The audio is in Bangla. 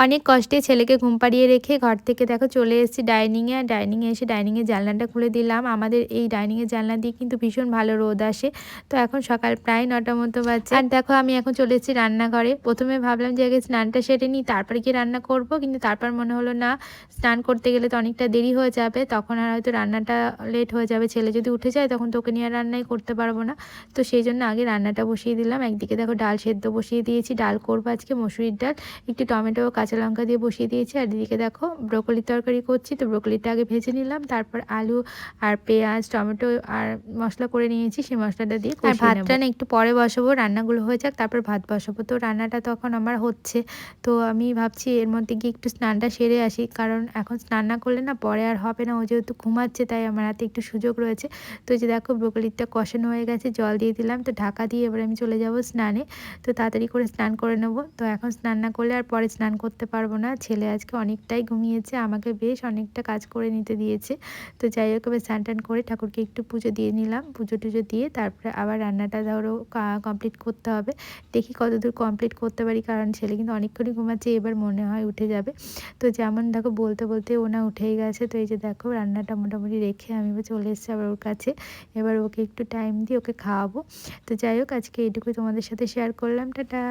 অনেক কষ্টে ছেলেকে ঘুম পাড়িয়ে রেখে ঘর থেকে দেখো চলে এসেছি ডাইনিংয়ে। আর ডাইনিংয়ে এসে ডাইনিংয়ের জানলাটা খুলে দিলাম। আমাদের এই ডাইনিংয়ের জানলা দিয়ে কিন্তু ভীষণ ভালো রোদ আসে। তো এখন সকাল প্রায় ৯টা মতো বাজে। আর দেখো আমি এখন চলে এসেছি রান্নাঘরে। প্রথমে ভাবলাম যে আগে স্নানটা সেরে নিই, তারপরে গিয়ে রান্না করব, কিন্তু তারপর মনে হলো না, স্নান করতে গেলে তো অনেকটা দেরি হয়ে যাবে, তখন আর হয়তো রান্নাটা লেট হয়ে যাবে। ছেলে যদি উঠে যায় তখন তোকে নিয়ে আর রান্নাই করতে পারবো না। তো সেই জন্য আগে রান্নাটা বসিয়ে দিলাম। একদিকে দেখো ডাল সেদ্ধ বসিয়ে দিয়েছি, ডাল করবো আজকে মসুরির ডাল, একটু টমেটো কাঁচা লঙ্কা দিয়ে বসিয়ে দিয়েছি। আর এদিকে দেখো ব্রোকলির তরকারি করছি, তো ব্রোকলিটা আগে ভেজে নিলাম, তারপর আলু আর পেঁয়াজ টমেটো আর মশলা করে নিয়েছি, সেই মশলাটা দিয়ে কষিয়ে নেব। আর ভাতটা না একটু পরে বসাবো, রান্নাগুলো হয়ে যাক তারপর ভাত বসাবো। তো রান্নাটা তখন আমার হচ্ছে, তো আমি ভাবছি এর মধ্যে গিয়ে একটু স্নানটা সেরে আসি, কারণ এখন স্নান না করলে না পরে আর হবে না। ও যেহেতু ঘুমাচ্ছে তাই আমার হাতে একটু সুযোগ রয়েছে। তো এই যে দেখো ব্রোকলিটা কষানো হয়ে গেছে, জল দিয়ে দিলাম, তো ঢাকা দিয়ে এবার আমি চলে যাব স্নানে। তো তাড়াতাড়ি করে স্নান করে নেব। তো এখন স্নান না করলে আর পরে স্নান করতে পারবো না। ছেলে আজকে অনেকটাই ঘুমিয়েছে, আমাকে বেশ অনেকটা কাজ করে নিতে দিয়েছে। তো যাই হোক এবার স্নান টান করে ঠাকুরকে একটু পুজো দিয়ে নিলাম, পুজো টুজো দিয়ে তারপরে আবার রান্নাটা ধরো কমপ্লিট করতে হবে। দেখি কতদূর কমপ্লিট করতে পারি, কারণ ছেলে কিন্তু অনেকক্ষণই ঘুমাচ্ছে, এবার মনে হয় উঠে যাবে। তো যেমন দেখো বলতে বলতে ও না উঠেই গেছে। তো এই যে দেখো রান্নাটা মোটামুটি রেখে আমি এবার চলে এসেছি আবার ওর কাছে। এবার ওকে একটু টাইম দিয়ে ওকে খাওয়াবো। তো যাই হোক আজকে এইটুকুই তোমাদের সাথে শেয়ার করলাম। টাটা।